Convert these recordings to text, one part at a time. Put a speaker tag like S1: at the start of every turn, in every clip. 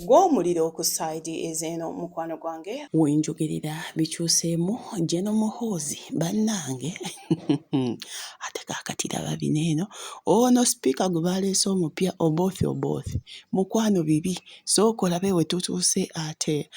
S1: gw'omuliro ku side ez'eno mukwano gwange wenjogerera bikyusemu geno muhoozi bannange ate kaakatiraba bineeno ono sipiika gwe baleese omupya oboth mukwano bibi sooka olabe we tutuuse ate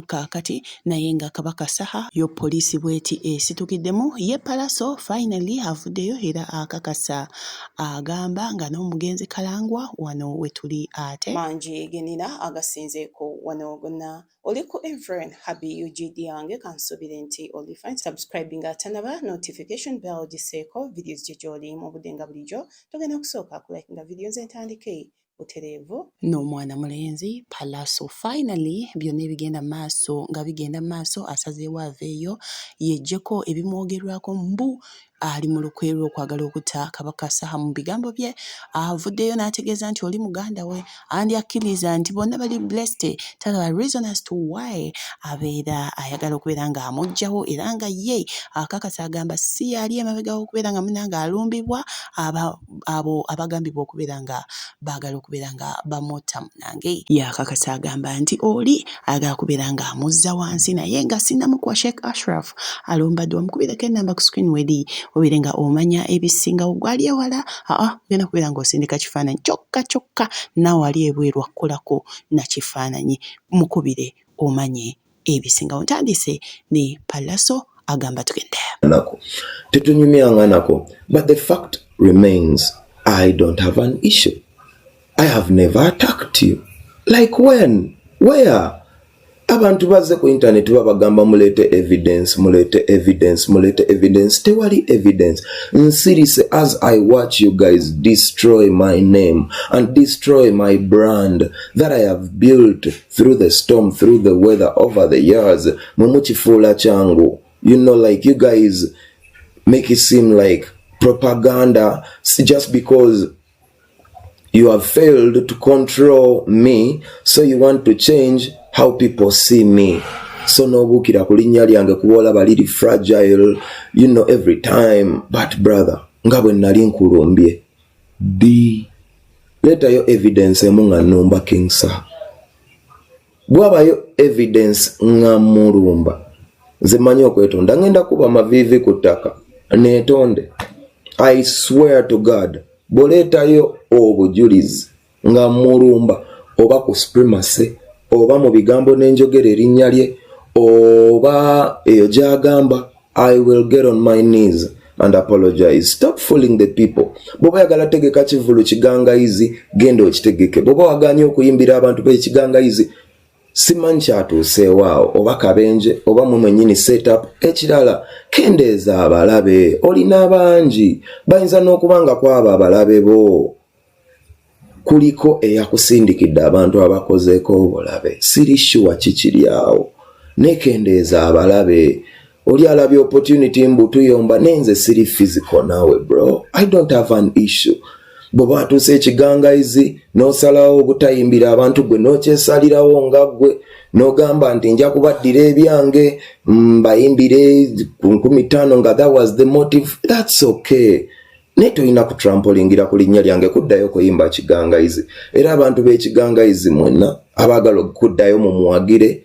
S1: kaakati naye nga kabaka saha yo poliisi bweti esitukiddemu ye palaso finally avuddeyo era akakasa agamba nga n'omugenzi kalangwa wano we tuli ate mangi genina agasinzeeko wano gonna oli ku influent habi UGD yange kansubire nti oli fine subscribing atanaba notification bell giseeko videos gye gy'oli mu budde nga bulijjo togenda kusooka kulakinga videos entandike butereevu n'omwana mulenzi palaso finally byonna ebigenda maaso nga bigenda maaso asazeewo aveeyo yejjeko ebimwogerwako mbu ali mu lukwe lw'okwagala okutta kabaka saha mu bigambo bye avuddeyo n'ategeeza nti oli muganda we andi akkiriza nti bonna bali blessed talaba reason as to why abeera ayagala okubeera nga amugjawo era nga ye akakasa agamba si yali emabega okubeera nga munanga alumbibwa abo abagambibwa okubeera nga baagala okubeera nga bamutta munange yakakasa agamba nti oli ayagala kubeera nga amuzza wansi naye nga sinnamukuwa Sheikh Ashraf alombadde omukubireko ennamba ku screen wedi obeere nga omanya ebisinga gwali ewala genda kubeera ng'osindika kifaananyi kyokka naawe ali ebweru akukolako na kifaananyi mukubire omanye ebisinga ntandise ne palaso agamba tugende
S2: nako tetunyumyanga nako but the fact remains I don't have an issue. I have never attacked you. Like when? Where? Abantu bazze ku internet babagamba mulete evidence tewali evidence serious as I watch you guys destroy my name and destroy my brand that I have built through the storm, through the weather, over the years mumuchifula changu, you know, like you guys make it seem like propaganda just because you have failed to control me, so you want to change how people see me. So no bukira kulinya lyange kubola baliri fragile, you know, every time. But brother, ngabwe nali nkulumbye leta yo evidence emunga numba kingsa bwaba yo evidence nga mulumba nze manyi okwetonda ngenda kuba mavivi kutaka netonde. I swear to God boleta yo obujulizi nga mulumba oba ku supremacy oba mu bigambo n'enjogera erinnya lye oba eyo gy'agamba, I will get on my knees and apologize. Stop fooling the people. Boba yagala tegeka kivulu kigangayizi genda okitegeke. Boba waganya okuyimbira abantu b'ekigangayizi simanyi kyatuuseewaawo oba kabenje oba mu mwennyini setup ekirala kendeeza abalabe olina bangi bayinza n'okubanga kwaba abalabe bo kuliko eyakusindikidde abantu abakozeeko obulabe siri sure kikiri awo nekendeeza abalabe oli alabye opportunity mbutuyomba nenze siri physical nawe bro. I don't have an issue. Boba atuuse ekigangayizi n'osalawo obutayimbira abantu gwe n'okyesalirawo nga gwe n'ogamba nti nja kubaddira ebyange bayimbire ku 50 nga that was the motive. That's okay. Netoyina kutrampolingira ku linnya lyange kuddayo kuyimba kigangayizi era abantu b'ekigangayizi mwenna abaagala okuddayo mumuwagire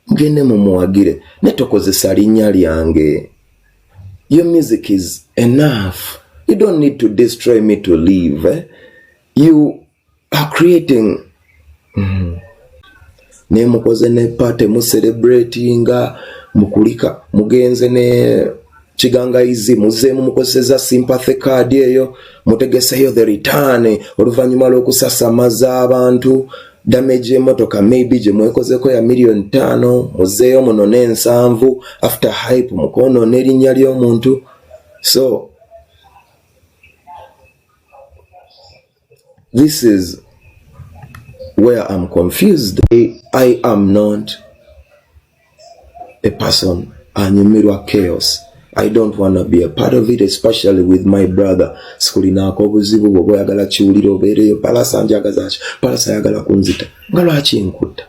S2: mugende mumuwagire netokozesa linnya lyange. Your music is enough. You don't need to destroy me to live. You are creating. Ne mukoze ne party mu celebratinga mukulika mugenze ne kigangayizi muzeemu mukozesa sympathy card eyo mutegeseyo the return oluvannyuma lw'okusasamaza abantu damage emotoka maybe gye mwekozeko ya $5,000,000 muzeeyo munone 7 after hype mukono n'erinnya ly'omuntu. So this is where I'm confused. I am not a person anyumirwa chaos. I don't want to be a part of it, especially with my brother. Sikulinako obuzibu bwe oyagala kiwulira obeereyo palasa njagazaaki palasa ayagala kunzita nga lwaki nkutta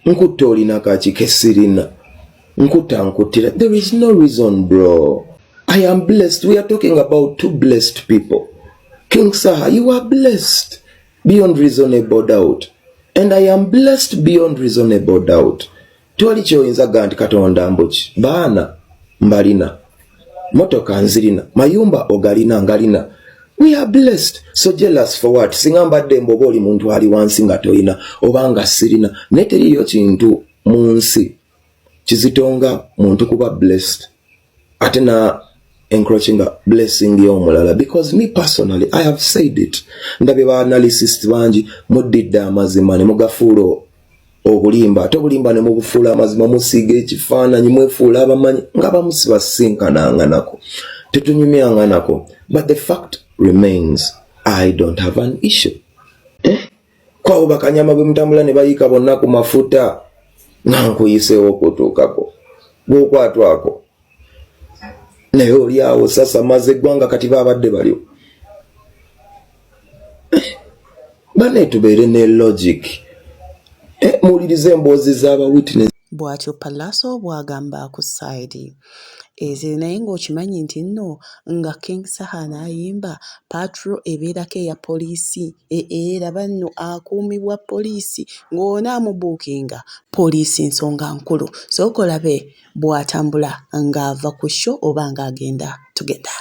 S2: nkutta olina kaki kesirina nkuttira. There is no reason bro. I am blessed. We are talking about two blessed people. King Saha, you are blessed. beyond reasonable doubt. And I am blessed beyond reasonable doubt. Tuwali kyoyinza ganti Katonda mbuki baana mbalina motoka nzirina mayumba ogalina ngalina. We are blessed. So jealous for what? Singa mbadde mboba oli muntu ali wansi nga toyina obanga sirina neteriyo kintu munsi kizitonga muntu kuba blessed ate na encroaching a blessing y'omulala. Because me personally, I have said it. Ndabe ba analysts banji mudidde amazima ne mugafuula obulimba ate obulimba ne mubufuula amazima musiiga ekifaananyi mwefuula abamanyi nga bamusibasinkananganako tetunyumyanganako. But the fact remains, I don't have an issue. Kwawo bakanyama bwe mutambula ne bayiika bonna ku mafuta nga nkuyiseewo okutuukako gwokwatwako naye oli awo sasa maze eggwanga kati babadde balyo. Bane tubeere ne logic. Muwulirize emboozi z'aba witness.
S1: Bw'atyo Palaso bw'agamba ku side ezo naye ng'okimanyi nti nno nga King Sahana ayimba patrol ebeerako eya poliisi laba nno akuumibwa poliisi ng'ona amubuukinga poliisi nsonga nkulu. Sooka olabe bw'atambula ng'ava ku show oba ng'agenda tugenda.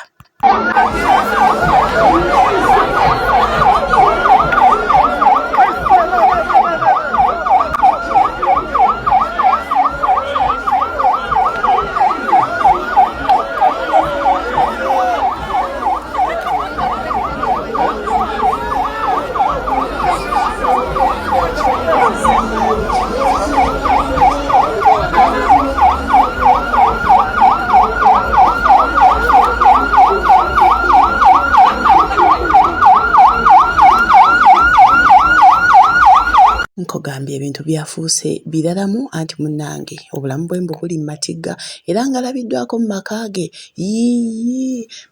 S1: Nkogambye ebintu byafuuse biralamu anti munnange obulamu bwe buli matigga era nga labiddwako mu maka ge.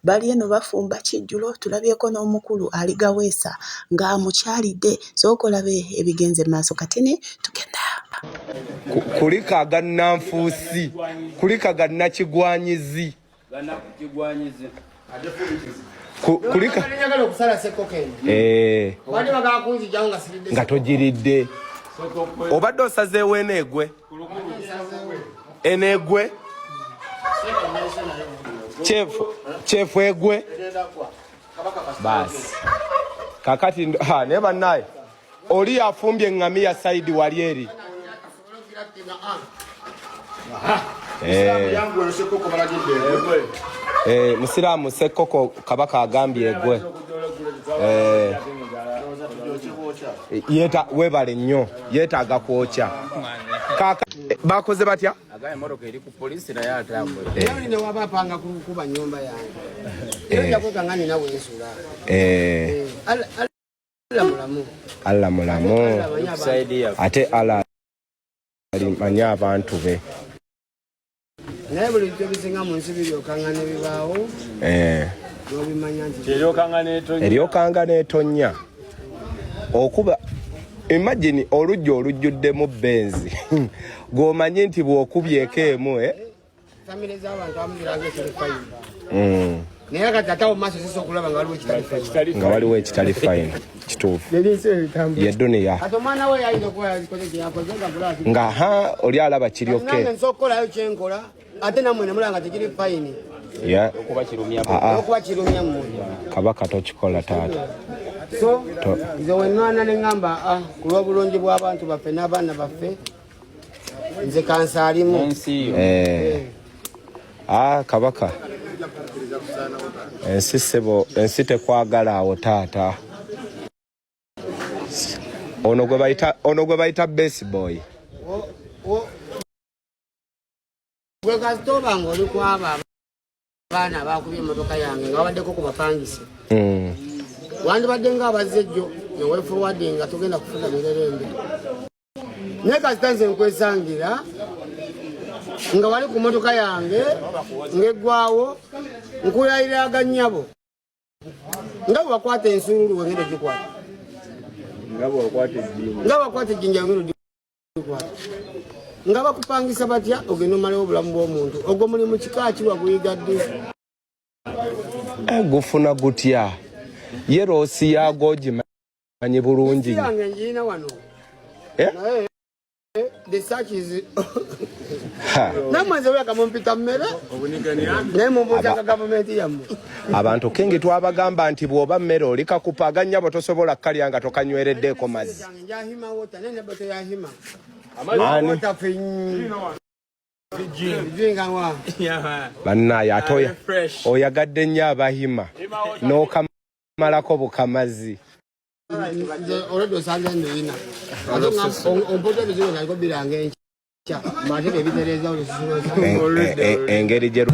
S1: Bali eno bafumba kijjulo tulabyeko n'omukulu aligaweesa nga mukyalidde. Sooka olabe ebigenze maaso katene tugenda.
S3: Kulika gannanfuusi kulika gannakigwanyizi kulika nga togiridde obadde osazeewo enegwe kyefu egwe basi kakati naye bannaye oli afumbye eŋŋamiya saidi wali eri musiraamu Ssekoko kabaka agambye egwe webale nnyo yeetaaga kwokya bakoze batya
S4: emotoka eri ku poliisi naye atambula ne wabapanga kuba nyumba yange era jakwekanga nina wensula
S3: alla mulamu ate ala alimanya abantu be
S4: naye buli bintu ebisinga mu nsi biryokanga ne bibaawo n'obimanya nti
S3: eryokanga n'etonnya okuba imagine olujja olujjuddemu benzi gwomanyi nti bw'okubyeko emu
S4: famire z'abantu amuliranga ekirifayini naye kati ate awo maaso sisa okulaba nga waliwo
S3: ekitali fayini kituufu yedduniya
S4: ate omwana we yayina okuyakoze
S3: nga oli alaba kiryoke
S4: nange nsobola okukolayo kyenkola ate nammwe ne mulanga tekiri fayini okuba kirumya mmwe
S3: kabaka tokikola taata.
S4: So nze wenwana ne ŋŋamba ku lw'obulungi bw'abantu baffe n'abaana baffe nze kansaalimu
S3: kabaka ensi sebo ensi tekwagala awo taata. Ono gwe bayita baseboy
S4: gwe kasitoba ng'oli kwaba abaana bakubye emmotoka yange nga babaddeko ku bapangise wandibadde ng'abazze jjo neweeforwadi nga tugenda kufuna mirerembe naye kasita nze nkwesangira nga wali ku mmotoka yange ng'eggwawo nkulayiraga nnyabo nga bwe wakwata ensuulu wengende gikwata nga wakwata ejjinja wengende gikwata nga bakupangisa batya ogenda omalawo obulamu bw'omuntu ogwo mulimu kika ki waguyigadde
S3: gufuna gutya ye roosi yago Manyi bulungi.
S4: yange njina wano. Naye the search is namaze weka mumpita mmere naye mumbuuza gavumenti yammwe
S3: abantu kengi twabagamba nti bw'oba mmere oli kakupaganya bwe tosobola kkalya nga tokanywereddeko mazzi.
S4: njahima wota nene boto yahima
S3: Ani?
S4: wota Vinga
S3: Bannaaye ate oyagadde nnyo abahima n'okamalako bukamazzi.
S4: already osanga ndina ompoto ebizibu naliko biranga enkya mateke ebitereza
S3: Engeri gye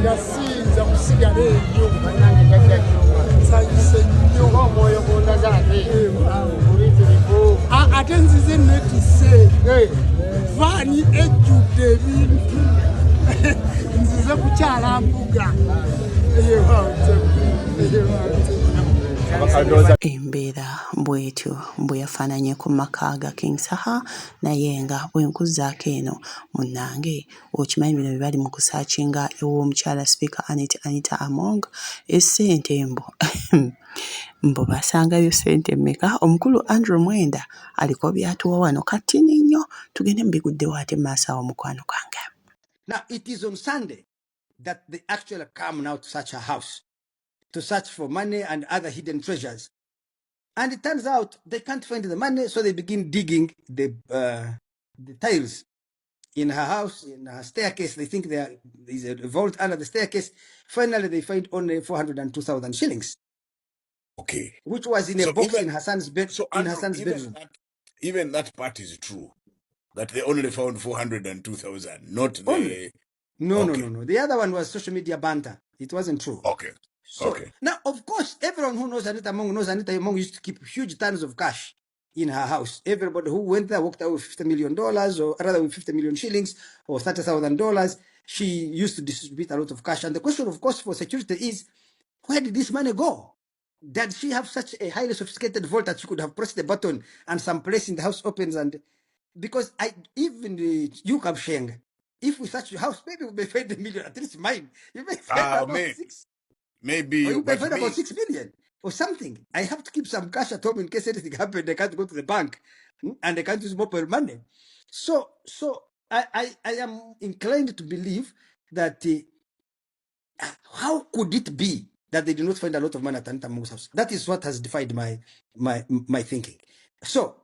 S4: yasinza kusigala eyo nsanyuse nnyo omwoyo gundagaate ate nzize netise vaani ejjudde ebintu nzize kukyala mbuga
S1: embeera bwetyo bwe yafaananye ku maka ga King Saha naye nga bwe nkuzaako eno munnange okimanyi bino bye bali mu kusaakinga ew'omukyala Speaker Anita Among essente mbo basangayo ssente mmeka. Omukulu Andrew Mwenda aliko byatuwa wano katini nnyo tugende mu biguddewo ate maaso awo mukwano gwange.
S5: Now, it is on Sunday that they actually come now to search her house, to search for money and other hidden treasures. And it turns out they can't find the money, so they begin digging the tiles in her house, in her staircase. They think there is a vault under the staircase. Finally, they find only 402,000 shillings.
S6: Okay.
S5: Which was in a box in her son's bed.
S6: So
S5: in her
S6: Andrew,
S5: son's bedroom.
S6: Even that part is true. That they only found 402,000, not the.
S5: Only? No,
S6: Okay.
S5: no. The other one was social media banter. It wasn't true.
S6: Okay.
S5: So
S6: Okay.
S5: now, of course, everyone who knows Anita Among knows Anita Among used to keep huge tons of cash in her house. Everybody who went there walked out with $50 million, or rather with 50 million shillings or $30,000. She used to distribute a lot of cash. And the question, of course, for security is, where did this money go? Did she have such a highly sophisticated vault that she could have pressed the button and some place in the house opens? And because you come Sheng, if we search your house, maybe we may find $1 million, at least mine. You may find about six.
S6: Maybe,
S5: or you may
S6: but
S5: find about 6 million or something. I have to keep some cash at home in case anything happens. I can't go to the bank and I can't use mobile money. So I am inclined to believe that how could it be that they did not find a lot of money at Anita Among's house? That is what has defied my thinking. So,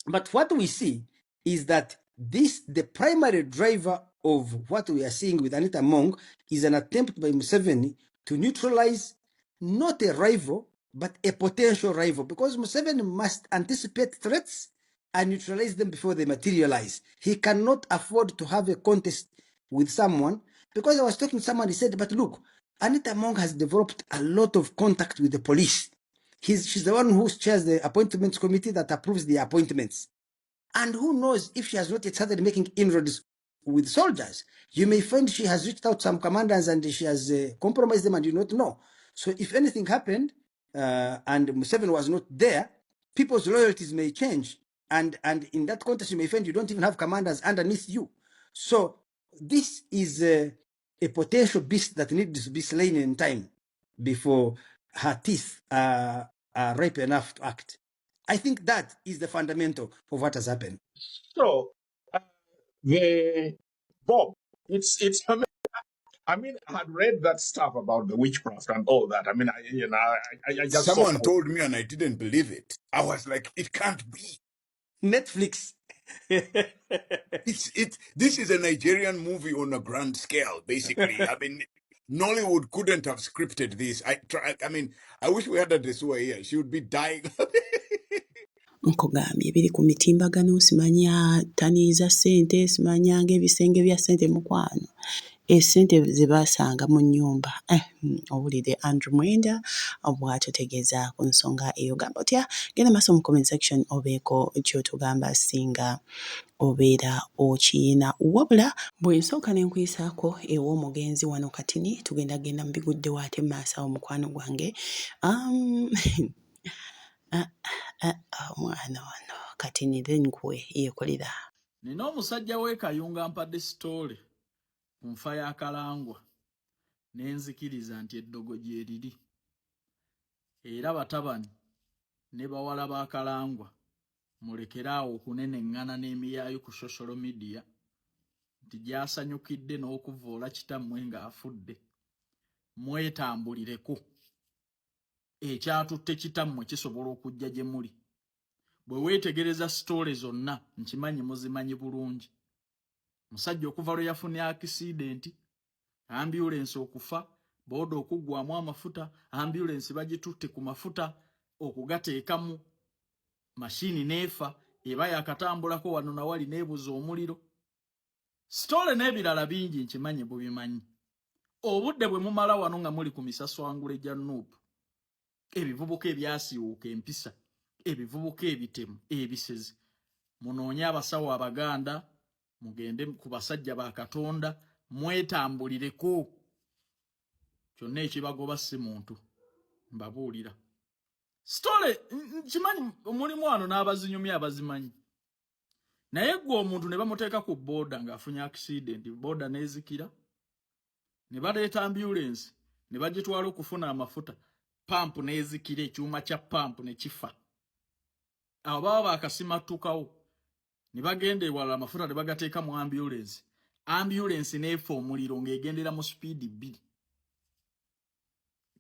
S5: but what we see is that the primary driver of what we are seeing with Anita Among is an attempt by Museveni to neutralize not a rival, but a potential rival, because Museveni must anticipate threats and neutralize them before they materialize. He cannot afford to have a contest with someone, because I was talking to someone, he said, but look, Anita Among has developed a lot of contact with the police. She's the one who chairs the appointments committee that approves the appointments. And who knows if she has not yet started making inroads with soldiers. You may find she has reached out some commanders and she has compromised them and you not know. So if anything happened and Museveni was not there, people's loyalties may change. And in that context, you may find you don't even have commanders underneath you. So this is a potential beast that needs to be slain in time before her teeth are ripe enough to act. I think that is the fundamental of what has happened.
S7: So, the Bob, I mean, I had read that stuff about the witchcraft and all that. I mean, I just
S6: Someone told me and I didn't believe it. I was like, it can't be.
S5: Netflix.
S6: This is a Nigerian movie on a grand scale, basically. I mean, Nollywood couldn't have scripted this. I wish we had a Desua here. She would be dying.
S1: Nkugambye biri ku mitimbagano simanya ttani za ssente simanyanga ebisenge bya ssente mukwano essente ze baasanga mu nnyumba owulire Andrew Mwenda bw'atutegeeza ku nsonga eyo. Gamba otya genda maaso mu comment section obeeko ky'otugamba singa obeera okiina wabula bwe nsooka ne nkwisaako ew'omugenzi wano katini tugenda genda mu biguddewo ate maaso awo mukwano gwange omwana wano kati nirenkwe yekolera
S8: nina omusajja w'e Kayunga mpadde sitoole ku nfa ya Kalangwa ne nzikiriza nti eddogo gye liri era batabani ne bawala ba Kalangwa mulekeraawo okunenengana n'emiyaayo ku social media nti gyasanyukidde n'okuvoola kitammwe ng'afudde. Mwetambulireko. Ekyatutte kitammwe kisobola okujja gye muli. Bwe weetegereza sitoole zonna nkimanyi muzimanyi bulungi. Musajja okuva lwe yafunye akisidenti, ambulance okufa, booda okuggwamu amafuta, ambulance bagitutte ku mafuta okugateekamu mashini neefa, eba yakatambulako wano na wali neebuza omuliro. Sitoole n'ebirala bingi nkimanyi bubimanyi. Obudde bwe mumala wano nga muli ku misaswangule gya Nuupu, ebivubuka ebyasiiwuuka empisa, ebivubuka ebitemu, ebisezi, munoonye abasawo Abaganda, mugende ku basajja ba Katonda, mwetambulireko. Kyonna ekibagoba si muntu, mbabuulira. Sitole kimanyi omulimu wano n'abazinyumya abazimanyi. Naye gwe omuntu ne bamuteeka ku booda ng'afunye accident, booda n'ezikira, ne baleeta ambulance, ne bagitwala okufuna amafuta, pampu n'ezikira, ekyuma kya pampu ne kifa. Awo baba bakasimattukawo, ne bagenda ewala amafuta ne bagateeka mu ambulance. Ambulance n'efa omuliro ng'egendera mu speed 2.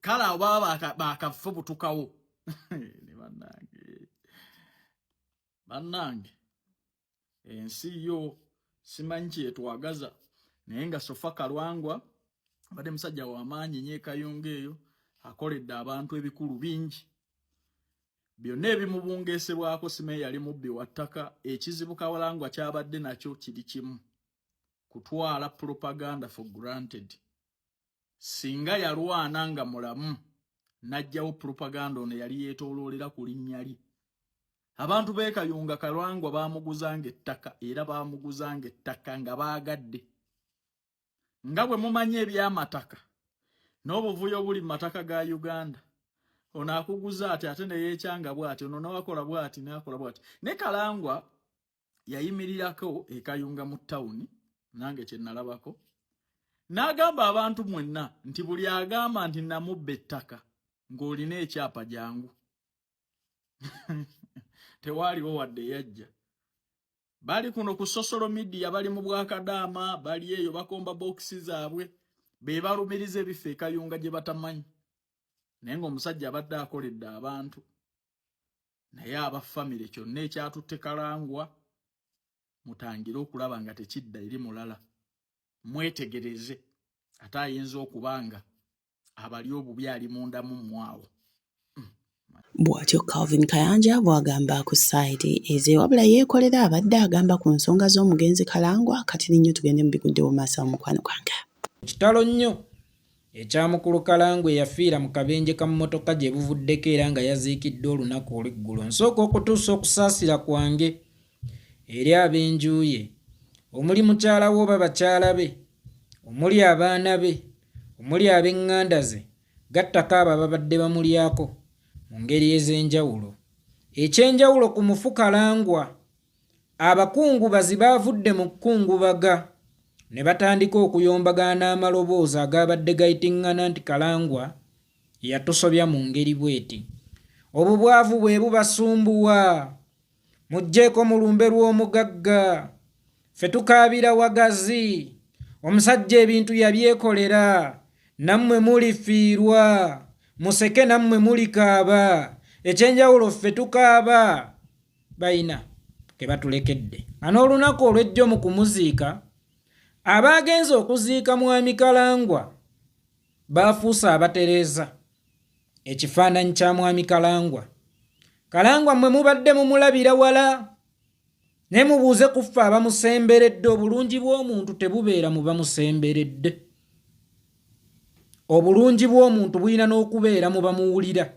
S8: Kale awo baba bakafubutukawo. Ne bannange ensi yo simanyi kyetwagaza, naye nga Sofa Kalangwa badde musajja w'amaanyi nnyo Kayunga eyo, akoledde abantu ebikulu bingi. Byonna ebimubungeesebwako simanyi yali mubbi wa ttaka. Ekizibu Kalangwa kyabadde nakyo kiri kimu, kutwala propaganda for granted. Singa yalwana nga mulamu, najjawo propaganda ono yali yeetooloolera ku linnya lye. Abantu b'e Kayunga Kalangwa baamuguzanga ettaka, era baamuguzanga ettaka nga baagadde. Nga bwe mumanyi eby'amataka n'obuvuyo buli mu mataka ga Uganda, ono akuguza ate ne yeekyanga bw'ati, ono n'awakola bw'ati n'akola bw'ati. Ne Kalangwa yayimirirako e Kayunga mu ttawuni, nange kye nalabako, n'agamba abantu mwenna nti buli agamba nti namubba ettaka ng'olina ekyapa jangu. Tewaaliwo wadde yajja. Bali kuno ku social media, bali mu Bwakadaama, bali eyo bakomba bokisi zaabwe, be balumiriza ebifo e Kayunga gye batamanyi. Naye ng'omusajja abadde akoledde abantu. Naye abafamire kyonna ekyatutte Kalangwa, mutangire okulaba nga tekidda eri mulala. Mwetegereze, ate ayinza okubanga abali obubi ali munda mu mmwawo.
S1: Bw'atyo Calvin Kayanja bw'agamba ku sayidi eze, wabula yeekolera abadde agamba ku nsonga z'omugenzi Kalangwa. Kati nnyo tugende mu bigudde mu maaso mukwano gwange.
S9: Kitalo nnyo ekyamukulu Kalangwa eyafiira mu kabenje ka mmotoka gye buvuddeko era nga yaziikidde olunaku olw'eggulo. Nsooka okutuusa okusaasira kwange eri ab'enju ye, omuli mukyala we oba bakyala be, omuli abaana be, omuli ab'eŋŋanda ze, gattako abo ababadde bamulyako mu ngeri ez'enjawulo. Ekyenjawulo ku mufu Kalangwa, abakungubazi baavudde mu kukungubaga ne batandika okuyombagana n'amaloboozi agabadde gayitiŋŋana nti Kalangwa yatusobya mu ngeri bweti. Obubwavu bwe bubasumbuwa, mugjeeko mu lumbe lw'omugagga, ffe tukaabira wagazi, omusajja ebintu yabyekolera, nammwe mulifiirwa, museke nammwe mulikaaba, ekyenjawulo ffe tukaaba. Bayina ke batulekedde. N'olunaku olw'ejjo mu kumuziika, abaagenze okuziika mwami Kalangwa baafuuse abatereeza ekifaananyi kya mwami Kalangwa. Kalangwa mmwe mubadde mumulabira wala, ne mubuuze ku ffe abamusemberedde. Obulungi bw'omuntu tebubeera mu bamusemberedde. Obulungi bw'omuntu bulina n'okubeera mu bamuwulira,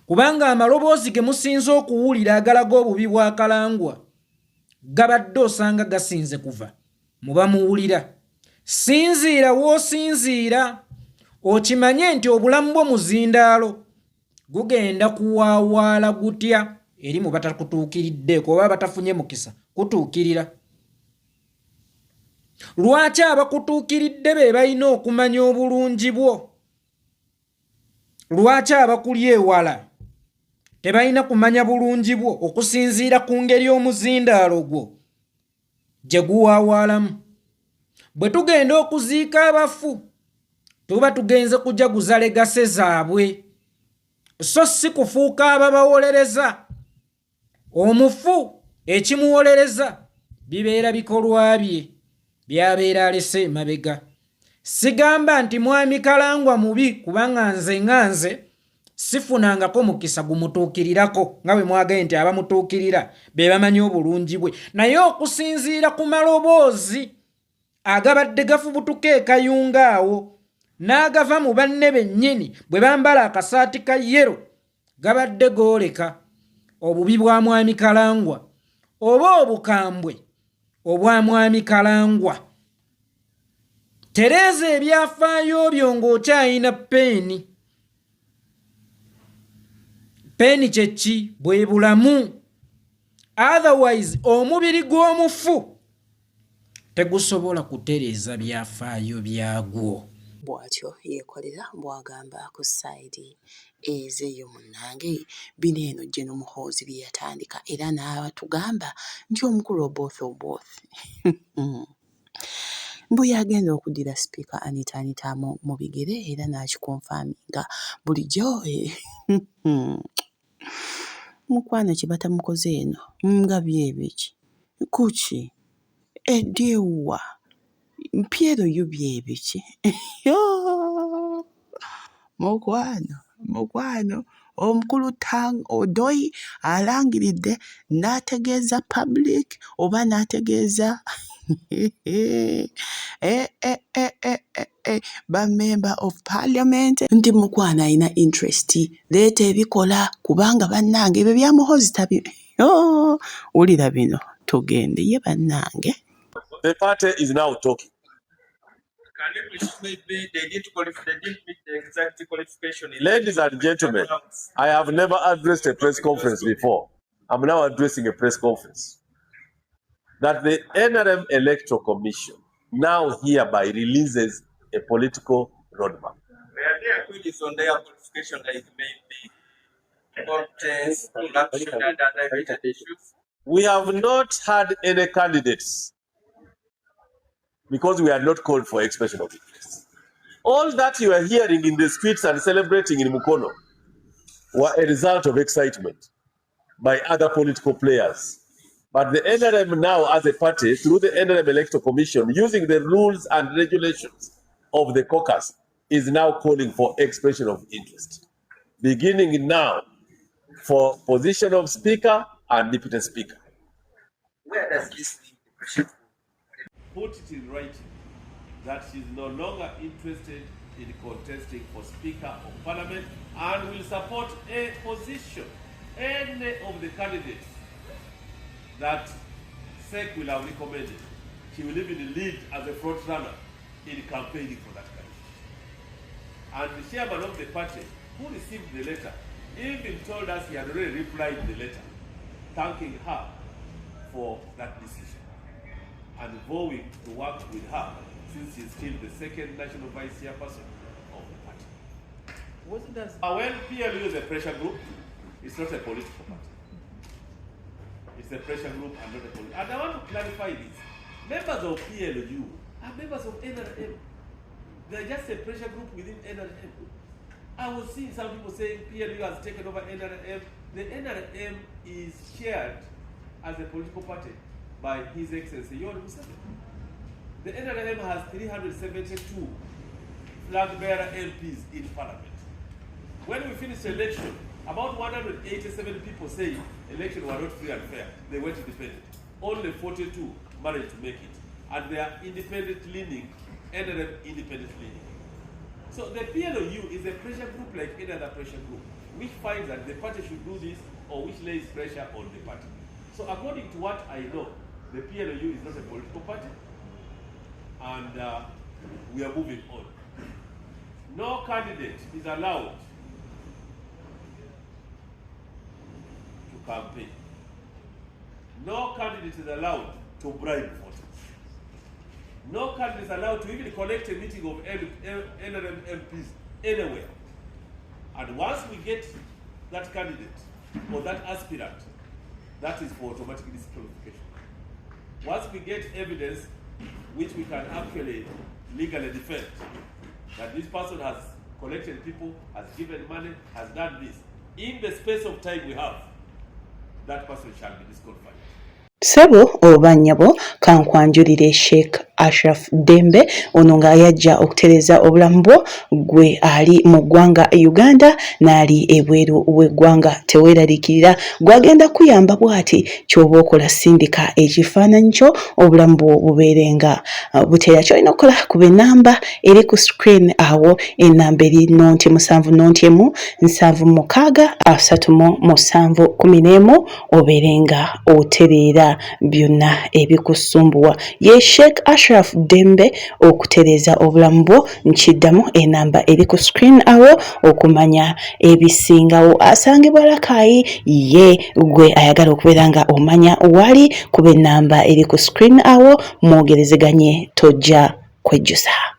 S9: kubanga amaloboozi ge musinze okuwulira agalaga obubi bwa Kalangwa gabadde osanga gasinze kuva mu bamuwulira. Sinziira w'osinziira, okimanye nti obulamu bwo muzindaalo gugenda kuwaawaala gutya eri mu batakutuukiriddeeko oba batafunye mukisa kutuukirira. Lwaki abakutuukiridde be balina okumanya obulungi bwo? Lwaki abakuli ewala tebalina kumanya bulungi bwo okusinziira ku ngeri omuzindaalo gwo gye guwaawaalamu. Bwe tugenda okuziika abafu tuba tugenze kujaguza legase zaabwe, so si kufuuka ababawolereza. Omufu ekimuwolereza bibeera bikolwa bye byabeera alese emabega. Sigamba nti mwami Kalangwa mubi kubanga nze sifunangako mukisa gumutuukirirako nga bwe mwagaye nti abamutuukirira be bamanyi obulungi bwe, naye okusinziira ku maloboozi agabadde gafubutuka ekayunga awo n'agava mu banne bennyini bwe bambala akasaati ka yero gabadde gooleka obubi bwa mwami Kalangwa oba obukambwe obwa mwami Kalangwa. Tereeza ebyafaayo byo ng'okyayina peeni. Peeni kyeki? Bwe bulamu. Otherwise omubiri gw'omufu tegusobola kutereeza byafaayo byagwo.
S1: Bw'atyo yeekolera bw'agamba ku sayidi ezeeyo munnange bino eno Gen Muhoozi bye yatandika era n'abatugamba nti omukulu oboth mbu yagenda okuddira sipiika Anita mu bigere era n'akikonfaminga bulijjo. Mukwano kye batamukoze eno nga byebiki kuki eddewa mpiero yo byebiki mukwano omukulu Odoi alangiridde n'ategeeza public oba n'ategeeza ba member of parliament nti mukwano alina interest leeta ebikola kubanga bannange ebyo bya Muhoozi tabi wulira bino tugende ye bannange.
S10: The party is now talking. Ladies and gentlemen, I have never addressed a press conference before. I'm now addressing a press conference. That the NRM Electoral Commission now hereby releases a political roadmap. We have not had any candidates because we are not called for expression of interest. All that you are hearing in the streets and celebrating in Mukono were a result of excitement by other political players. But the NRM now as a party, through the NRM Electoral Commission, using the rules and regulations of the caucus, is now calling for expression of interest. Beginning now for position of Speaker and Deputy Speaker. Where does this leave? Put it in writing that she is no longer interested in contesting for Speaker of Parliament and will support a position, any of the candidates that SEC will have recommended. She will even lead as a front runner in campaigning for that candidate. And the chairman of the party, who received the letter, even told us he had already replied the letter, thanking her for that decision and vowing to work with her since she's still the second national vice chairperson of the party. What does when PLU is a pressure group, it's not a political party. It's a pressure group and not a political. And I want to clarify this. Members of PLU are members of NRM. They're just a pressure group within NRM. I was seeing some people saying PLU has taken over NRM. The NRM is chaired as a political party by His Excellency Yoweri Museveni. The NRM has 372 flag bearer MPs in Parliament. When we finished the election, about 187 people say elections were not free and fair. They went independent. Only 42 managed to make it. And they are independent leaning, NRM independent leaning. So the PLOU is a pressure group like any other pressure group, which finds that the party should do this or which lays pressure on the party. So according to what I know, the PLOU is not a political party, and we are moving on. No candidate is allowed to campaign. No candidate is allowed to bribe voters. No candidate is allowed to even connect a meeting of NRM MPs anywhere. And once we get that candidate, or that aspirant, that is for automatic disqualification. Once we get evidence which we can actually legally defend, that this person has collected people, has given money, has done this, in the space of time we have, that person shall be disqualified.
S1: Sebo oba nnyabo kankwanjulire Sheikh Ashraf Dembe ono nga yajja okutereza obulamu bwo gwe ali mu ggwanga Uganda n'ali ebweru w'eggwanga teweeraliikirira gwagenda kuyamba bw'ati ky'oba okola sindika ekifaananyi kyo obulamu bwo bubeerenga buteera ky'olina okukola kuba ennamba eri ku screen awo ennamba eri nonti 7 7 6 obeerenga otereera byonna ebikusumbuwa ye Sheikh Ashraf Dembe okutereza obulamu bwo nkiddamu enamba eri ku screen awo okumanya ebisingawo asangibwa Rakai ye gwe ayagala okubeera nga omanya wali kuba enamba eri ku screen awo mwogerezeganye tojja kwejjusa.